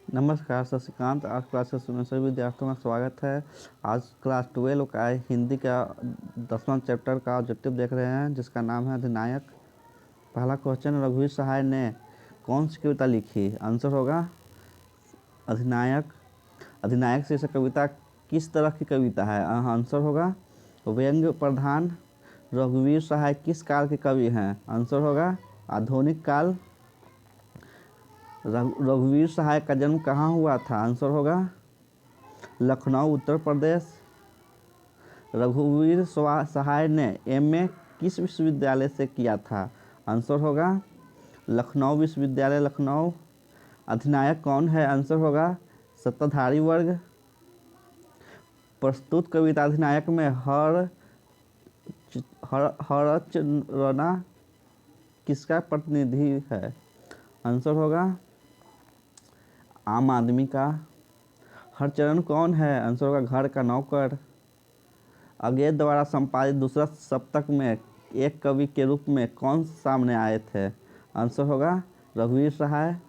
नमस्कार, शशिकांत। आज क्लास के सुनने सभी विद्यार्थियों का स्वागत है। आज क्लास 12 का हिंदी का 10वां चैप्टर का ऑब्जेक्टिव देख रहे हैं, जिसका नाम है अधिनायक। पहला क्वेश्चन, रघुवीर सहाय ने कौन सी कविता लिखी? आंसर होगा अधिनायक। अधिनायक शीर्षक कविता किस तरह की कविता है? आंसर होगा व्यंग्य प्रधान। रघुवीर सहाय किस काल के कवि हैं? आंसर होगा आधुनिक काल। रघुवीर सहाय का जन्म कहाँ हुआ था? आंसर होगा लखनऊ, उत्तर प्रदेश। रघुवीर सहाय ने एमए किस विश्वविद्यालय से किया था? आंसर होगा लखनऊ विश्वविद्यालय, लखनऊ। अधिनायक कौन है? आंसर होगा सत्ताधारी वर्ग। प्रस्तुत कविता अधिनायक में हरचरना किसका प्रतिनिधि है? आंसर होगा आम आदमी का। हरचरण कौन है? आंसर होगा घर का नौकर। अगेत द्वारा संपादित दूसरा सप्तक में एक कवि के रूप में कौन सामने आए थे? आंसर होगा रघुवीर सहाय।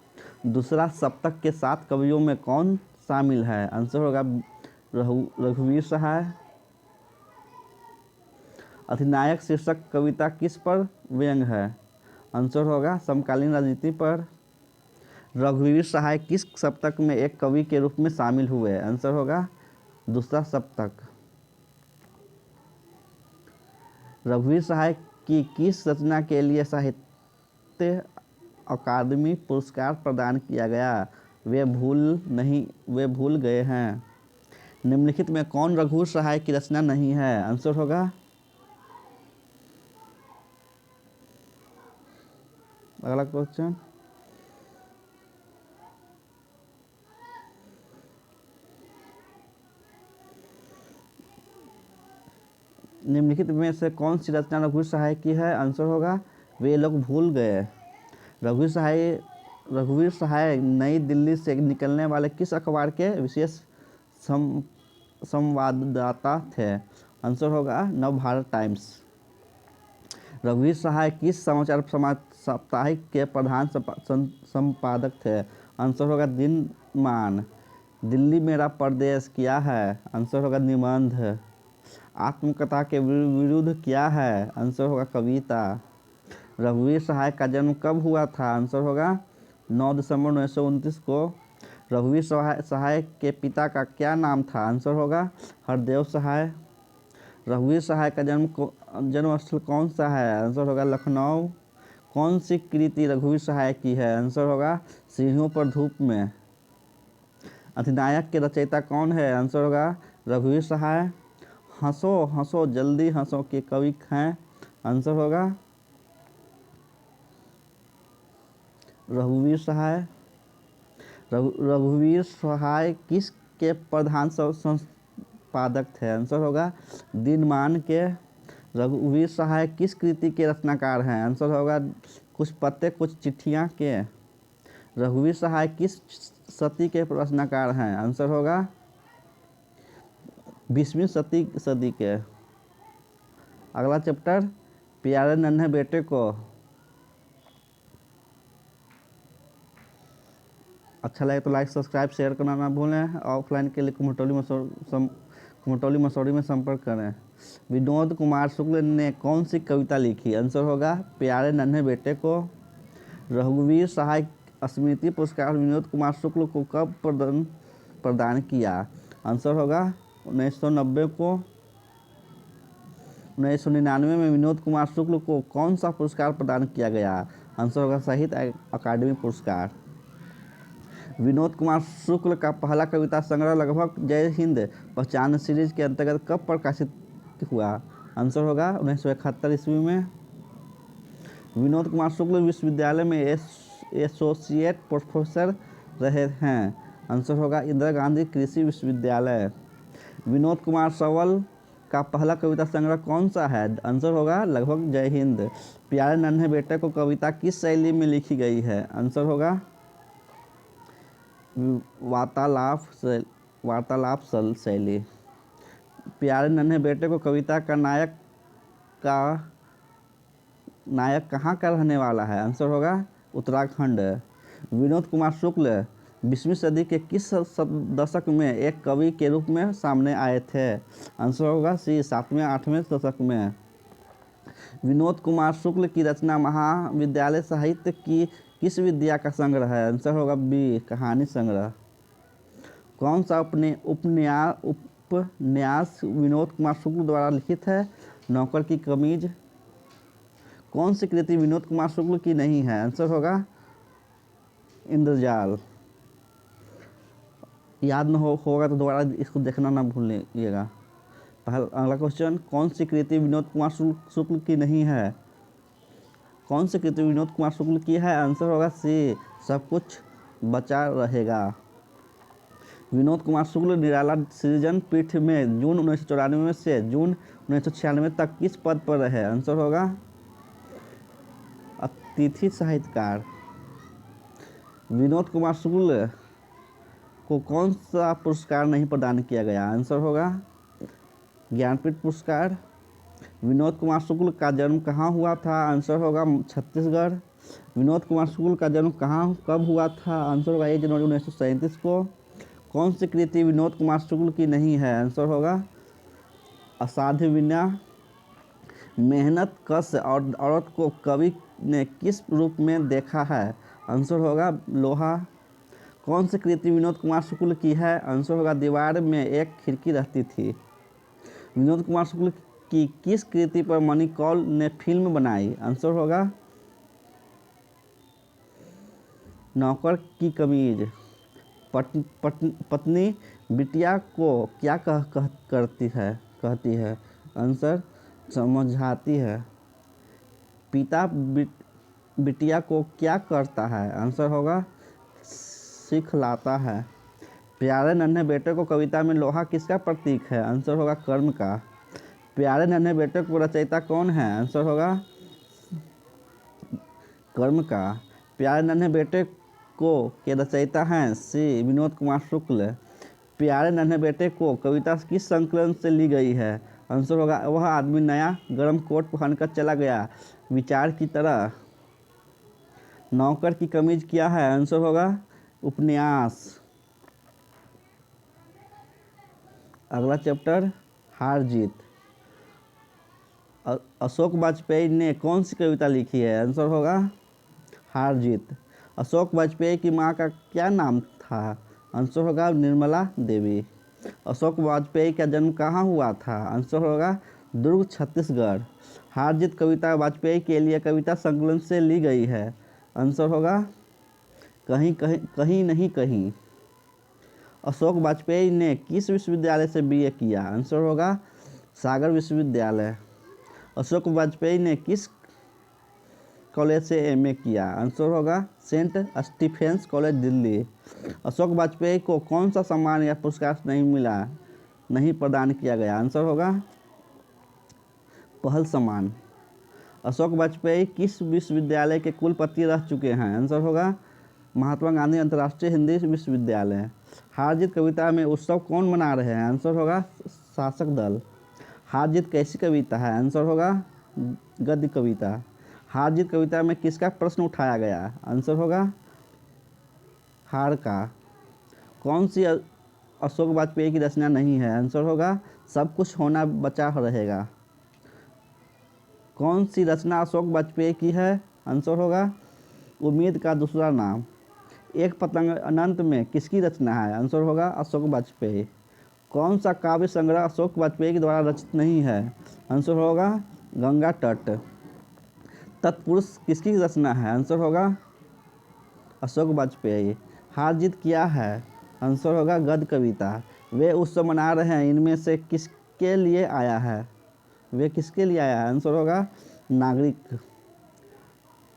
दूसरा सप्तक के 7 कवियों में कौन शामिल है? आंसर होगा रघुवीर सहाय। अधिनायक शीर्षक कविता किस पर व्यंग्य है? आंसर होगा समकालीन राजनीति पर। रघुवीर सहाय किस सप्तक में एक कवि के रूप में शामिल हुए? आंसर होगा दूसरा सप्तक। रघुवीर सहाय की किस रचना के लिए साहित्य अकादमी पुरस्कार प्रदान किया गया? वे भूल गए हैं। निम्नलिखित में कौन रघुवीर सहाय की रचना नहीं है? आंसर होगा अगला क्वेश्चन, निम्नलिखित में से कौन सी रचना रघुवीर सहाय की है? आंसर होगा वे लोग भूल गए। रघुवीर सहाय नई दिल्ली से निकलने वाले किस अखबार के विशेष संवाददाता थे? आंसर होगा नवभारत टाइम्स। रघुवीर सहाय किस समाचार साप्ताहिक के प्रधान संपादक थे? आंसर होगा दिनमान। दिल्ली मेरा प्रदेश क्या है? आंसर होगा निबंध। आत्मकथा के विरुद्ध क्या है? आंसर होगा कविता। रघुवीर सहाय का जन्म कब हुआ था? आंसर होगा 9 दिसंबर 1929 को। रघुवीर सहाय के पिता का क्या नाम था? आंसर होगा हरदेव सहाय। रघुवीर सहाय का जन्मस्थल कौन सा है? आंसर होगा लखनऊ। कौन सी कृति रघुवीर सहाय की है? आंसर होगा सीढ़ियों पर धूप में। अधिनायक के रचयिता कौन है? आंसर होगा रघुवीर सहाय। हंसो हंसो जल्दी हंसो के कवि हैं? आंसर होगा रघुवीर सहाय। रघुवीर सहाय किस के प्रधान संपादक थे? आंसर होगा दिनमान के। रघुवीर सहाय किस कृति के रचनाकार हैं? आंसर होगा कुछ पत्ते कुछ चिट्ठियाँ के। रघुवीर सहाय किस सदी के रचनाकार हैं? आंसर होगा 20वीं सदी के। अगला चैप्टर, प्यारे नन्हे बेटे को। अच्छा लगे तो लाइक सब्सक्राइब शेयर करना ना भूलें। ऑफलाइन के लिए कुमटौली मसौरी में संपर्क करें। विनोद कुमार शुक्ल ने कौन सी कविता लिखी? आंसर होगा प्यारे नन्हे बेटे को। रघुवीर सहाय स्मृति पुरस्कार विनोद कुमार शुक्ल को कब प्रदान किया? आंसर होगा 1990 को। 1999 में विनोद कुमार शुक्ल को कौन सा पुरस्कार प्रदान किया गया? आंसर होगा साहित्य अकादमी पुरस्कार। विनोद कुमार शुक्ल का पहला कविता संग्रह लगभग जय हिंद पहचान सीरीज के अंतर्गत कब प्रकाशित हुआ? आंसर होगा 1971 ईस्वी में। विनोद कुमार शुक्ल विश्वविद्यालय में एसोसिएट प्रोफेसर रहे हैं? आंसर होगा इंदिरा गांधी कृषि विश्वविद्यालय। विनोद कुमार सवल का पहला कविता संग्रह कौन सा है? आंसर होगा लगभग जय हिंद। प्यारे नन्हे बेटे को कविता किस शैली में लिखी गई है? आंसर होगा वार्तालाप शैली। प्यारे नन्हे बेटे को कविता का नायक कहाँ का रहने वाला है? आंसर होगा उत्तराखंड। विनोद कुमार शुक्ल 20वीं सदी के किस दशक में एक कवि के रूप में सामने आए थे? आंसर होगा सी 7वें 8वें दशक में। विनोद कुमार शुक्ल की रचना महाविद्यालय साहित्य की किस विद्या का संग्रह है? आंसर होगा बी कहानी संग्रह। कौन सा उपन्यास विनोद कुमार शुक्ल द्वारा लिखित है? नौकर की कमीज। कौन सी कृति विनोद कुमार शुक्ल की नहीं है? आंसर होगा इंद्रजाल। याद न होगा तो दोबारा इसको देखना ना भूलिएगा। अगला क्वेश्चन, कौन सी कृति विनोद कुमार शुक्ल की नहीं है? कौन सी कृति विनोद कुमार शुक्ल की है? आंसर होगा सी सब कुछ बचा रहेगा। विनोद कुमार शुक्ल निराला सृजन पीठ में जून 1994 से जून 1996 तक किस पद पर रहे? आंसर होगा अतिथि साहित्यकार। विनोद कुमार शुक्ल को कौन सा पुरस्कार नहीं प्रदान किया गया? आंसर होगा ज्ञानपीठ पुरस्कार। विनोद कुमार शुक्ल का जन्म कहाँ हुआ था? आंसर होगा छत्तीसगढ़। विनोद कुमार शुक्ल का जन्म कब हुआ था? आंसर होगा 1 जनवरी 1937 को। कौन सी कृति विनोद कुमार शुक्ल की नहीं है? आंसर होगा असाध्य विद्या। मेहनत कश और औरत को कवि ने किस रूप में देखा है? आंसर होगा लोहा। कौन सी कृति विनोद कुमार शुक्ल की है? आंसर होगा दीवार में एक खिड़की रहती थी। विनोद कुमार शुक्ल की किस कृति पर मनी कौल ने फिल्म बनाई? आंसर होगा नौकर की कमीज। पत्नी बिटिया को क्या कहती है? आंसर समझाती है। पिता बिटिया को क्या करता है? आंसर होगा सिखलाता है। प्यारे नन्हे बेटे को कविता में लोहा किसका प्रतीक है? आंसर होगा कर्म का। प्यारे नन्हे बेटे को रचयिता कौन है? आंसर होगा कर्म का। प्यारे नन्हे बेटे को के रचयिता हैं सी विनोद कुमार शुक्ल। प्यारे नन्हे बेटे को कविता किस संकलन से ली गई है? आंसर होगा वह आदमी नया गर्म कोट पहनकर चला गया विचार की तरह। नौकर की कमीज क्या है? आंसर होगा उपन्यास। अगला चैप्टर हार जीत। अशोक वाजपेयी ने कौन सी कविता लिखी है? आंसर होगा हार जीत। अशोक वाजपेयी की माँ का क्या नाम था? आंसर होगा निर्मला देवी। अशोक वाजपेयी का जन्म कहाँ हुआ था? आंसर होगा दुर्ग छत्तीसगढ़। हार जीत कविता वाजपेयी के लिए कविता संकलन से ली गई है। आंसर होगा कहीं नहीं कहीं। अशोक वाजपेयी ने किस विश्वविद्यालय से बीए किया? आंसर होगा सागर विश्वविद्यालय। अशोक वाजपेयी ने किस कॉलेज से एमए किया? आंसर होगा Saint Stephen's college Delhi. Ashok Vajpayee को कौन सा सम्मान या पुरस्कार नहीं प्रदान किया गया? आंसर होगा पहल सम्मान। अशोक वाजपेयी किस विश्वविद्यालय के कुलपति रह चुके हैं? आंसर होगा महात्मा गांधी अंतर्राष्ट्रीय हिंदी विश्वविद्यालय। हार जीत कविता में उत्सव कौन मना रहे हैं? आंसर होगा शासक दल। हार जीत कैसी कविता है? आंसर होगा गद्य कविता। हार जीत कविता में किसका प्रश्न उठाया गया? आंसर होगा हार का। कौन सी अशोक वाजपेयी की रचना नहीं है? आंसर होगा सब कुछ होना बचा रहेगा। कौन सी रचना अशोक वाजपेयी की है? आंसर होगा उम्मीद का दूसरा नाम। एक पतंग अनंत में किसकी रचना है? आंसर होगा अशोक वाजपेयी। कौन सा काव्य संग्रह अशोक वाजपेयी के द्वारा रचित नहीं है? आंसर होगा गंगा तट। तत्पुरुष किसकी रचना है? आंसर होगा अशोक वाजपेयी। हार जीत क्या है? आंसर होगा गद्य कविता। वे उत्सव मना रहे हैं इनमें से किसके लिए आया है? वे किसके लिए आया है? आंसर होगा नागरिक।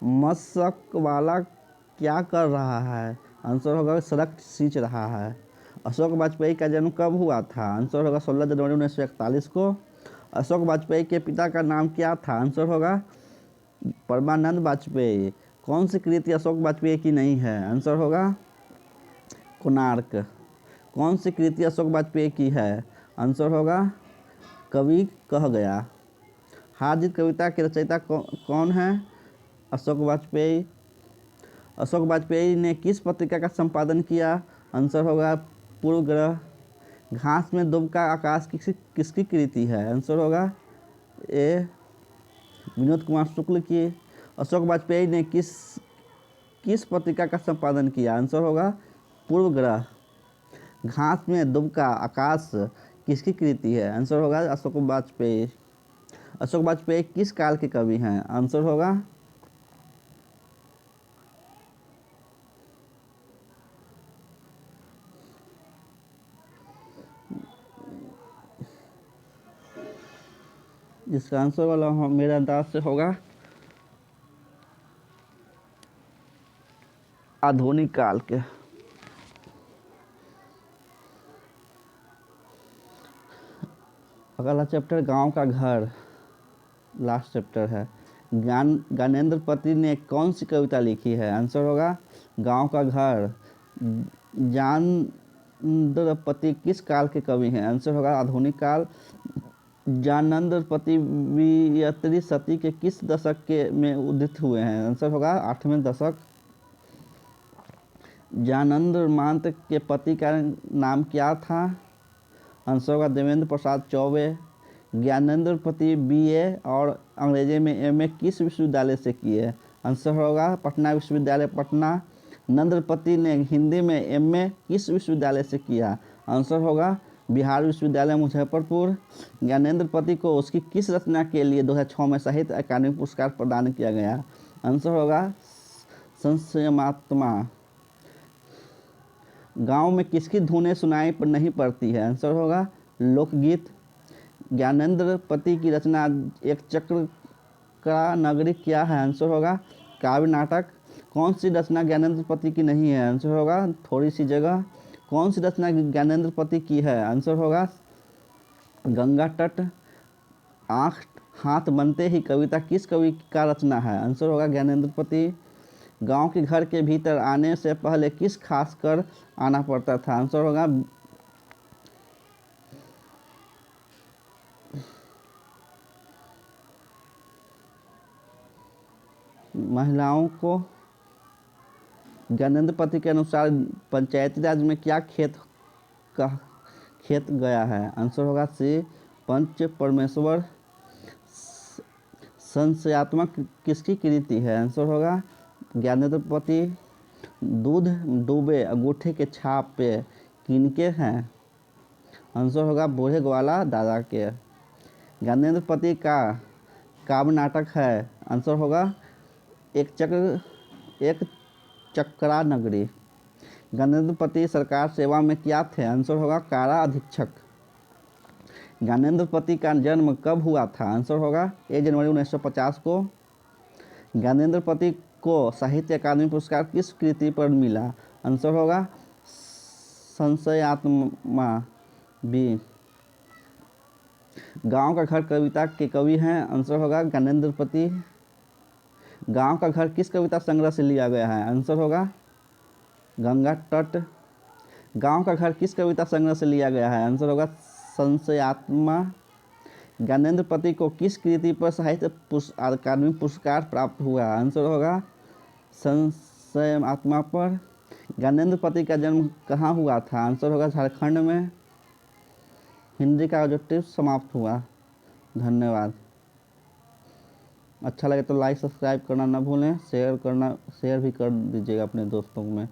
मशक वाला क्या कर रहा है? आंसर होगा सड़क सींच रहा है। अशोक वाजपेयी का जन्म कब हुआ था? आंसर होगा 16 जनवरी 1941 को। अशोक वाजपेयी के पिता का नाम क्या था? आंसर होगा परमानंद वाजपेयी। कौन सी कृति अशोक वाजपेयी की नहीं है? आंसर होगा कोणार्क। कौन सी कृति अशोक वाजपेयी की है? आंसर होगा कवि कह गया। हार जीत कविता के रचयिता कौन है? अशोक वाजपेयी। अशोक वाजपेयी ने किस पत्रिका का संपादन किया? आंसर होगा पूर्व ग्रह। घास में दुबका आकाश किसकी कृति है? आंसर होगा ए विनोद कुमार शुक्ल की। अशोक वाजपेयी ने किस पत्रिका का संपादन किया? आंसर होगा पूर्व ग्रह। घास में दुबका आकाश किसकी कृति है? आंसर होगा अशोक वाजपेयी। अशोक वाजपेयी किस काल के कवि हैं? आंसर होगा इसका आंसर वाला मेरे अंदाज से होगा आधुनिक काल के। अगला चैप्टर गांव का घर, लास्ट चैप्टर है। ज्ञानेंद्र पति ने कौन सी कविता लिखी है? आंसर होगा गांव का घर। ज्ञानेंद्र पति किस काल के कवि हैं? आंसर होगा आधुनिक काल। ज्ञानेंद्र पति वियतरी सती के किस दशक के में उदित हुए हैं? आंसर होगा 8वें दशक। ज्ञानेंद्र मांत के पति का नाम क्या था? आंसर होगा देवेंद्र प्रसाद चौबे। ज्ञानेंद्र पति बीए और अंग्रेजी में एमए किस विश्वविद्यालय से किए? आंसर होगा पटना विश्वविद्यालय पटना। नंद्रपति ने हिंदी में एमए किस विश्वविद्यालय से किया? आंसर होगा बिहार विश्वविद्यालय मुजफ्फरपुर। ज्ञानेंद्र पति को उसकी किस रचना के लिए 2006 में साहित्य अकादमी पुरस्कार प्रदान किया गया? आंसर होगा संशयमात्मा। गांव में किसकी धुनें सुनाई नहीं पड़ती है? आंसर होगा लोकगीत। ज्ञानेंद्र पति की रचना एक चक्र का नगरी क्या है? आंसर होगा काव्य नाटक। कौन सी रचना ज्ञानेंद्र पति की नहीं है? आंसर होगा थोड़ी सी जगह। कौन सी रचना ज्ञानेंद्र पति की है? आंसर होगा गंगा तट। आँख हाथ बनते ही कविता किस कवि का रचना है? आंसर होगा ज्ञानेंद्र पति। गांव के घर के भीतर आने से पहले किस खास कर आना पड़ता था? आंसर होगा महिलाओं को। ज्ञानेंद्र पति के अनुसार पंचायती राज में क्या खेत गया है? आंसर होगा सी पंच परमेश्वर। संशयात्मक किसकी कृति है? आंसर होगा ज्ञानेंद्र पति। दूध डूबे अंगूठे के छाप पे किनके हैं? आंसर होगा बूढ़े ग्वाला दादा के। ज्ञानेंद्र पति का काव्य नाटक है? आंसर होगा एक चक्रा नगरी। ज्ञानेंद्र पति सरकार सेवा में क्या थे? आंसर होगा कारा अधीक्षक। ज्ञानेंद्र पति का जन्म कब हुआ था? आंसर होगा 1 जनवरी 1950 को। ज्ञानेंद्र पति को साहित्य अकादमी पुरस्कार किस कृति पर मिला? आंसर होगा संशयात्मा बी। गांव का घर कविता के कवि हैं? आंसर होगा ज्ञानेंद्र पति। गांव का घर किस कविता संग्रह से लिया गया है? आंसर होगा गंगा तट। गांव का घर किस कविता संग्रह से लिया गया है? आंसर होगा संशयात्मा। ज्ञानेंद्र पति को किस कृति पर साहित्य अकादमी पुरस्कार प्राप्त हुआ? आंसर होगा संशयात्मा पर। ज्ञानेंद्र पति का जन्म कहाँ हुआ था? आंसर होगा झारखंड में। हिंदी का ऑब्जेक्टिव समाप्त हुआ। धन्यवाद। अच्छा लगे तो लाइक सब्सक्राइब करना ना भूलें। शेयर भी कर दीजिएगा अपने दोस्तों में।